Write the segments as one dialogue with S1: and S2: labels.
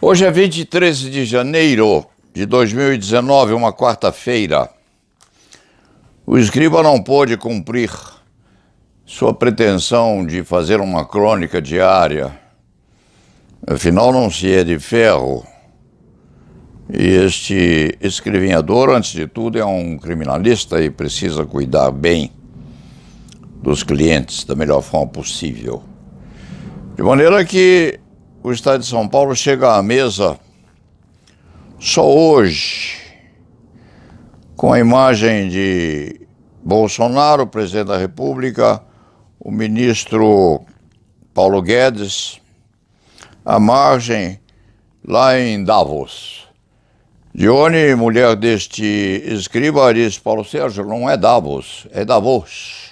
S1: Hoje é 23 de janeiro de 2019, uma quarta-feira. O escriba não pôde cumprir sua pretensão de fazer uma crônica diária. Afinal, não se é de ferro. E este escrivinhador, antes de tudo, é um criminalista e precisa cuidar bem dos clientes da melhor forma possível. De maneira que o Estado de São Paulo chega à mesa só hoje com a imagem de Bolsonaro, presidente da República, o ministro Paulo Guedes, à margem lá em Davos. Dione, mulher deste escriba, diz: Paulo Sérgio, não é Davos, é Davos.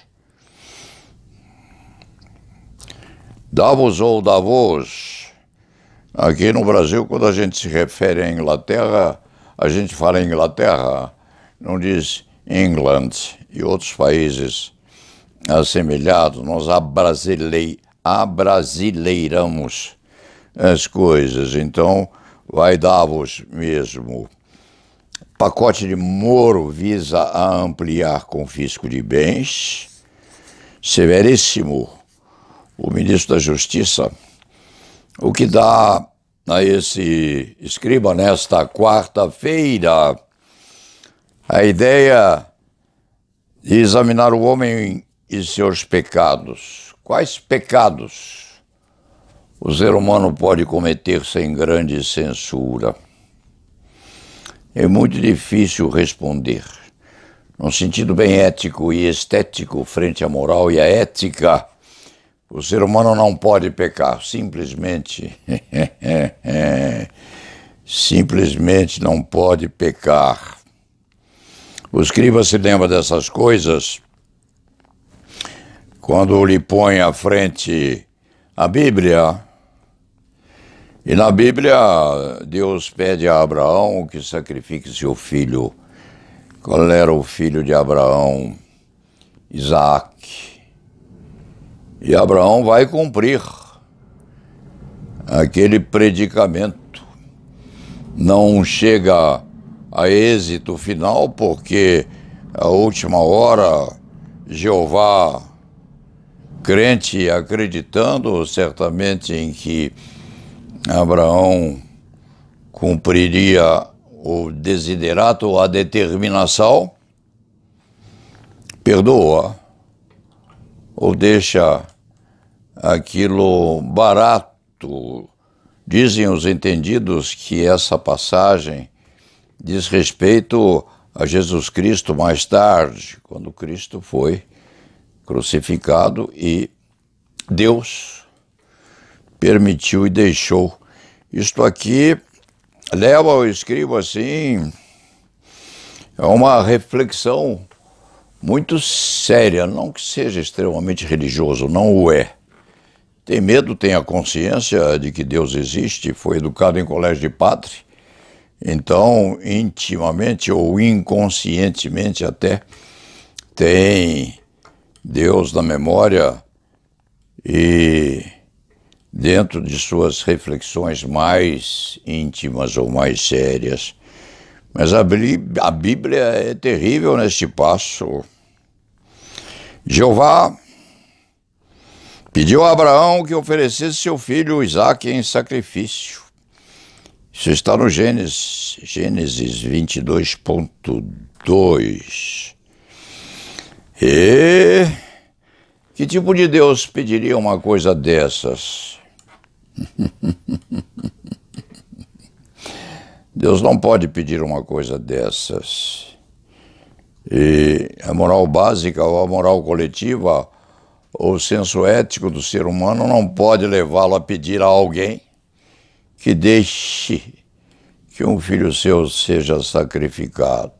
S1: Davos ou Davos. Aqui no Brasil, quando a gente se refere à Inglaterra, a gente fala Inglaterra, não diz England e outros países assemelhados. Nós abrasileiramos as coisas, então vai Davos mesmo. Pacote de Moro visa a ampliar confisco de bens. Severíssimo o ministro da Justiça, o que dá a esse escriba nesta quarta-feira a ideia de examinar o homem e seus pecados. Quais pecados o ser humano pode cometer sem grande censura? É muito difícil responder, num sentido bem ético e estético, frente à moral e à ética. O ser humano não pode pecar, simplesmente não pode pecar. O escriba se lembra dessas coisas quando lhe põe à frente a Bíblia. E na Bíblia, Deus pede a Abraão que sacrifique seu filho. Qual era o filho de Abraão? Isaac. E Abraão vai cumprir aquele predicamento. Não chega a êxito final, porque a última hora, Jeová, crente, acreditando certamente em que Abraão cumpriria o desiderato, a determinação, perdoa ou deixa aquilo barato. Dizem os entendidos que essa passagem diz respeito a Jesus Cristo mais tarde, quando Cristo foi crucificado e Deus permitiu e deixou. Isto aqui leva o escriba assim a uma reflexão muito séria, não que seja extremamente religioso, não o é. Tem medo, tem a consciência de que Deus existe, foi educado em colégio de padre, então intimamente ou inconscientemente até tem Deus na memória e dentro de suas reflexões mais íntimas ou mais sérias. Mas a Bíblia é terrível neste passo. Jeová pediu a Abraão que oferecesse seu filho Isaque em sacrifício. Isso está no Gênesis 22.2. E que tipo de Deus pediria uma coisa dessas? Deus não pode pedir uma coisa dessas. E a moral básica ou a moral coletiva, ou o senso ético do ser humano não pode levá-lo a pedir a alguém que deixe que um filho seu seja sacrificado.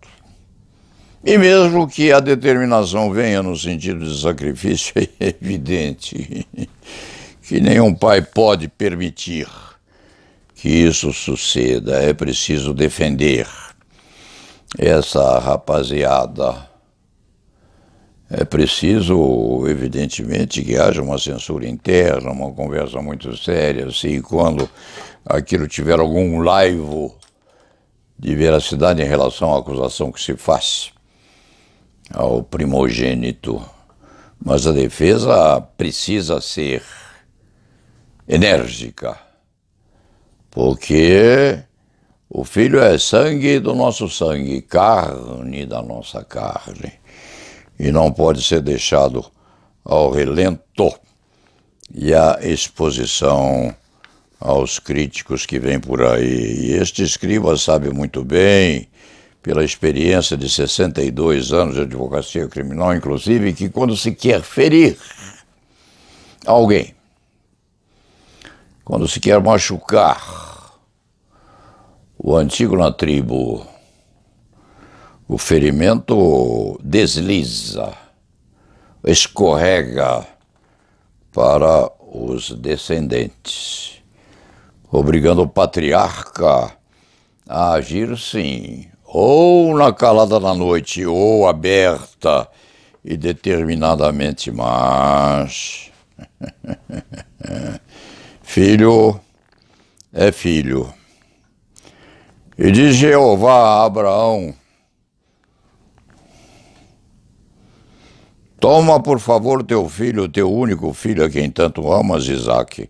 S1: E mesmo que a determinação venha no sentido de sacrifício, é evidente que nenhum pai pode permitir que isso suceda. É preciso defender essa rapaziada. É preciso, evidentemente, que haja uma censura interna, uma conversa muito séria, se e quando aquilo tiver algum laivo de veracidade em relação à acusação que se faz ao primogênito. Mas a defesa precisa ser enérgica, porque o filho é sangue do nosso sangue, carne da nossa carne, e não pode ser deixado ao relento e à exposição aos críticos que vêm por aí. E este escriba sabe muito bem, pela experiência de 62 anos de advocacia criminal, inclusive, que quando se quer ferir alguém, quando se quer machucar o antigo na tribo, o ferimento desliza, escorrega para os descendentes, obrigando o patriarca a agir, sim, ou na calada da noite, ou aberta e determinadamente, mas filho é filho. E diz Jeová a Abraão: toma, por favor, teu filho, teu único filho, a quem tanto amas, Isaque,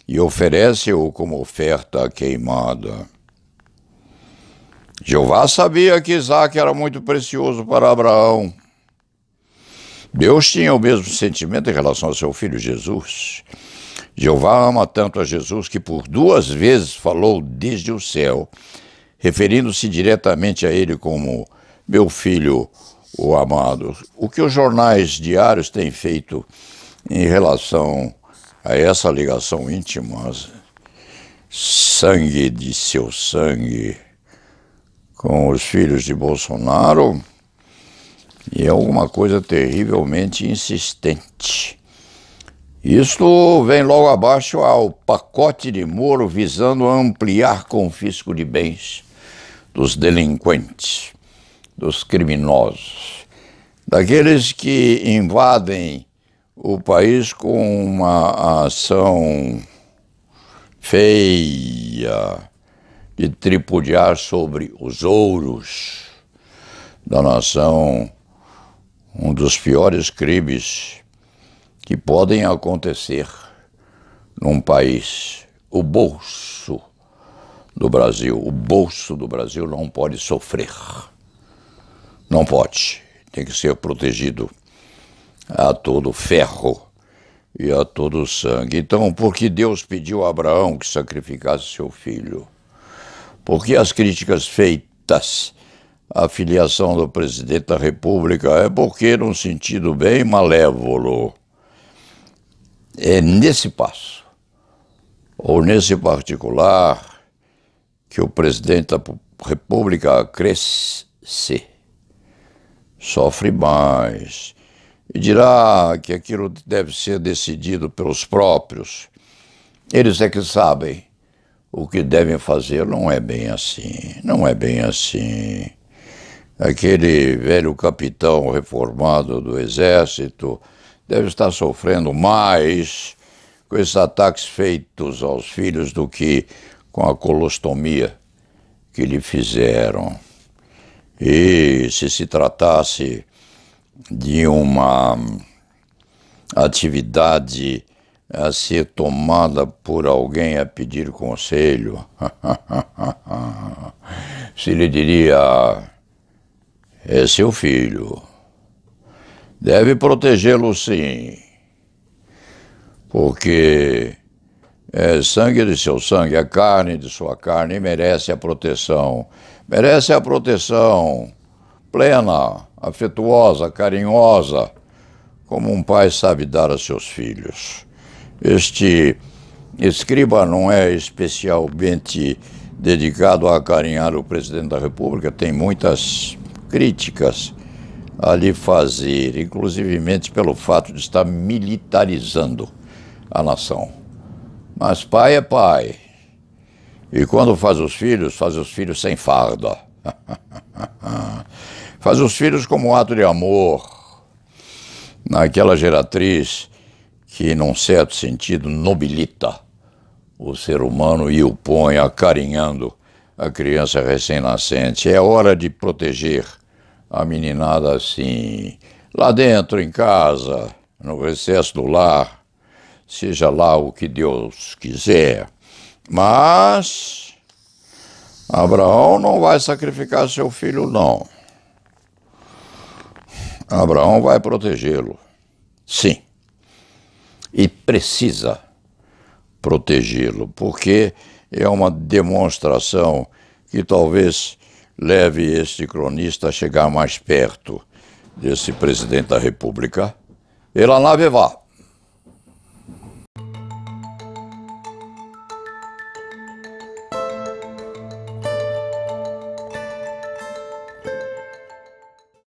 S1: e oferece-o como oferta queimada. Jeová sabia que Isaque era muito precioso para Abraão. Deus tinha o mesmo sentimento em relação ao seu filho Jesus. Jeová ama tanto a Jesus que por 2 vezes falou desde o céu, referindo-se diretamente a ele como meu filho, o amado. O que os jornais diários têm feito em relação a essa ligação íntima, sangue de seu sangue, com os filhos de Bolsonaro, e é alguma coisa terrivelmente insistente. Isto vem logo abaixo ao pacote de Moro visando ampliar confisco de bens dos delinquentes, dos criminosos, daqueles que invadem o país com uma ação feia de tripudiar sobre os ouros da nação, um dos piores crimes que podem acontecer num país. O bolso do Brasil não pode sofrer. Não pode. Tem que ser protegido a todo ferro e a todo sangue. Então, por que Deus pediu a Abraão que sacrificasse seu filho? Porque as críticas feitas à filiação do presidente da República é porque, num sentido bem malévolo, é nesse passo, ou nesse particular, que o presidente da República cresce, sofre mais, e dirá que aquilo deve ser decidido pelos próprios. Eles é que sabem o que devem fazer. Não é bem assim, não é bem assim. Aquele velho capitão reformado do Exército deve estar sofrendo mais com esses ataques feitos aos filhos do que com a colostomia que lhe fizeram. E se tratasse de uma atividade a ser tomada por alguém a pedir conselho, se lhe diria: é seu filho, deve protegê-lo sim, porque é sangue de seu sangue, é carne de sua carne, e merece a proteção plena, afetuosa, carinhosa, como um pai sabe dar a seus filhos. Este escriba não é especialmente dedicado a acarinhar o presidente da República, tem muitas críticas a lhe fazer, inclusivemente pelo fato de estar militarizando a nação. Mas pai é pai, e quando faz os filhos sem farda. Faz os filhos como ato de amor, naquela geratriz que, num certo sentido, nobilita o ser humano e o põe acarinhando a criança recém-nascente. É hora de proteger a meninada assim, lá dentro, em casa, no recesso do lar, seja lá o que Deus quiser. Mas Abraão não vai sacrificar seu filho, não. Abraão vai protegê-lo, sim, e precisa protegê-lo, porque é uma demonstração que talvez leve este cronista a chegar mais perto desse presidente da República. E la nave va.